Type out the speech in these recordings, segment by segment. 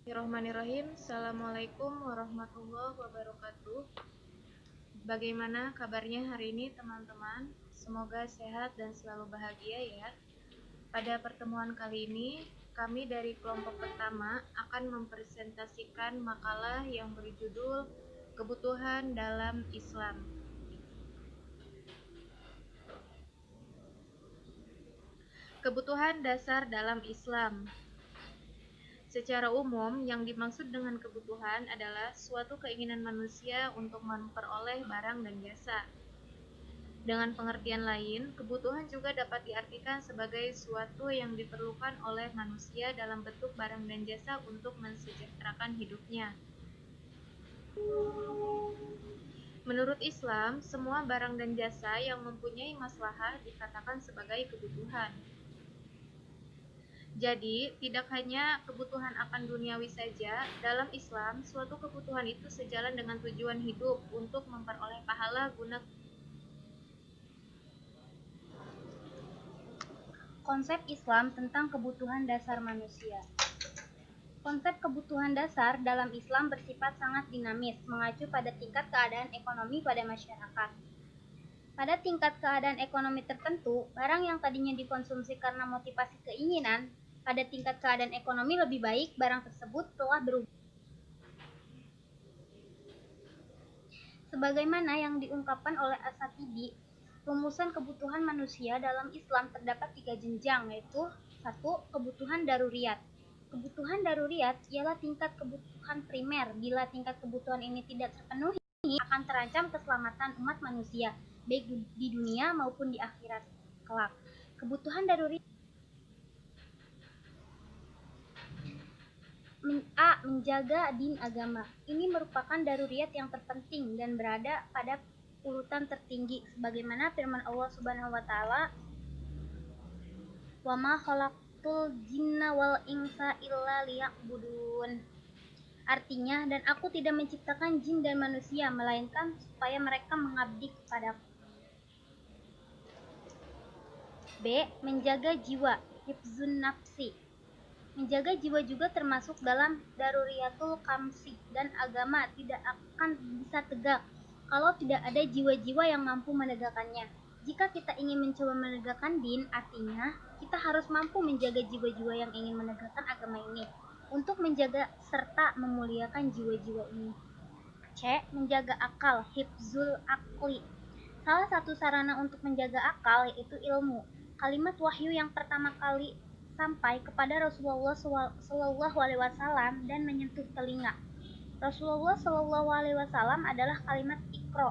Bismillahirrahmanirrahim. Assalamualaikum warahmatullahi wabarakatuh. Bagaimana kabarnya hari ini teman-teman? Semoga sehat dan selalu bahagia ya. Pada pertemuan kali ini, kami dari kelompok pertama akan mempresentasikan makalah yang berjudul Kebutuhan dalam Islam. Kebutuhan dasar dalam Islam. Secara umum, yang dimaksud dengan kebutuhan adalah suatu keinginan manusia untuk memperoleh barang dan jasa. Dengan pengertian lain, kebutuhan juga dapat diartikan sebagai suatu yang diperlukan oleh manusia dalam bentuk barang dan jasa untuk mensejahterakan hidupnya. Menurut Islam, semua barang dan jasa yang mempunyai maslahah dikatakan sebagai kebutuhan. Jadi, tidak hanya kebutuhan akan duniawi saja, dalam Islam, suatu kebutuhan itu sejalan dengan tujuan hidup untuk memperoleh pahala guna. Konsep Islam tentang kebutuhan dasar manusia. Konsep kebutuhan dasar dalam Islam bersifat sangat dinamis, mengacu pada tingkat keadaan ekonomi pada masyarakat. Pada tingkat keadaan ekonomi tertentu, barang yang tadinya dikonsumsi karena motivasi keinginan, pada tingkat keadaan ekonomi lebih baik, barang tersebut telah berubah. Sebagaimana yang diungkapkan oleh As-Satibi, rumusan kebutuhan manusia dalam Islam terdapat 3 jenjang, yaitu 1. Kebutuhan daruriyat. Kebutuhan daruriyat ialah tingkat kebutuhan primer. Bila tingkat kebutuhan ini tidak terpenuhi, akan terancam keselamatan umat manusia, baik di dunia maupun di akhirat kelak. Kebutuhan daruriyat A. Menjaga din agama. Ini merupakan daruriyat yang terpenting dan berada pada urutan tertinggi sebagaimana firman Allah Subhanahu wa taala, "Wa ma khalaqtul jinna wal insa illa liya'budun." Artinya, dan aku tidak menciptakan jin dan manusia melainkan supaya mereka mengabdi kepadaku. B. Menjaga jiwa, hifzun nafsi. Menjaga jiwa juga termasuk dalam daruriyatul kamsi, dan agama tidak akan bisa tegak kalau tidak ada jiwa-jiwa yang mampu menegakkannya. Jika kita ingin mencoba menegakkan din, artinya kita harus mampu menjaga jiwa-jiwa yang ingin menegakkan agama ini, untuk menjaga serta memuliakan jiwa-jiwa ini. C. Menjaga akal, hifzul akli. Salah satu sarana untuk menjaga akal yaitu ilmu. Kalimat wahyu yang pertama kali sampai kepada Rasulullah SAW dan menyentuh telinga Rasulullah SAW adalah kalimat Iqra.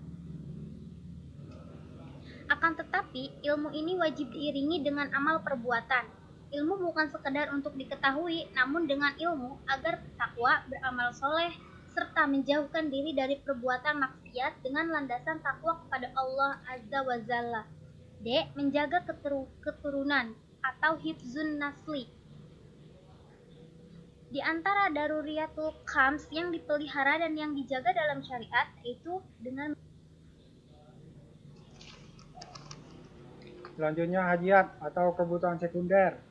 Akan tetapi, ilmu ini wajib diiringi dengan amal perbuatan. Ilmu bukan sekedar untuk diketahui, namun dengan ilmu agar bertakwa, beramal soleh, serta menjauhkan diri dari perbuatan maksiat dengan landasan takwa kepada Allah Azza wa Jalla. D. Menjaga keturunan atau hifzun nasli. Di antara daruriyatul khams yang dipelihara dan yang dijaga dalam syariat yaitu dengan Selanjutnya hajat atau kebutuhan sekunder.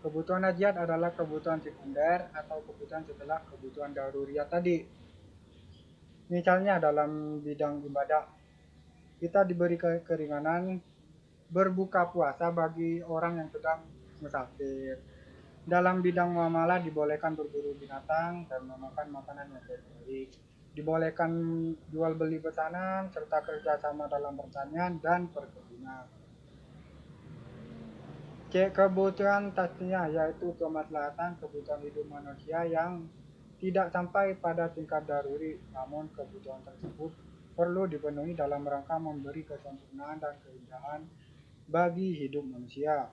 Kebutuhan hajat adalah kebutuhan sekunder atau kebutuhan setelah kebutuhan daruriyat tadi. Misalnya dalam bidang ibadah, kita diberi keringanan berbuka puasa bagi orang yang sedang musafir. Dalam bidang muamalah dibolehkan berburu binatang dan memakan makanan yang baik. Dibolehkan jual beli pesanan serta kerjasama dalam pertanian dan perkebunan. Kebutuhan tasnya yaitu kemaslahatan kebutuhan hidup manusia yang tidak sampai pada tingkat daruri, namun kebutuhan tersebut perlu dipenuhi dalam rangka memberi kesempurnaan dan keindahan bagi hidup manusia.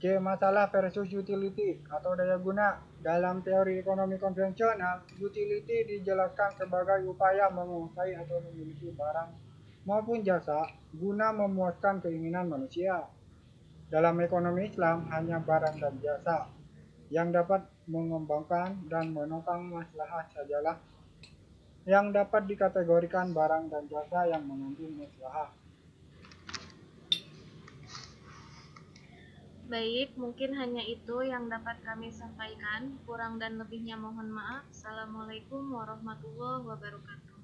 Masalah versus utility atau daya guna. Dalam teori ekonomi konvensional, utility dijelaskan sebagai upaya menguasai atau memiliki barang maupun jasa guna memuaskan keinginan manusia. Dalam ekonomi Islam, hanya barang dan jasa yang dapat mengembangkan dan menopang maslahat sajalah yang dapat dikategorikan barang dan jasa yang mengandung maslahat. Baik, mungkin hanya itu yang dapat kami sampaikan. Kurang dan lebihnya mohon maaf. Assalamualaikum warahmatullahi wabarakatuh.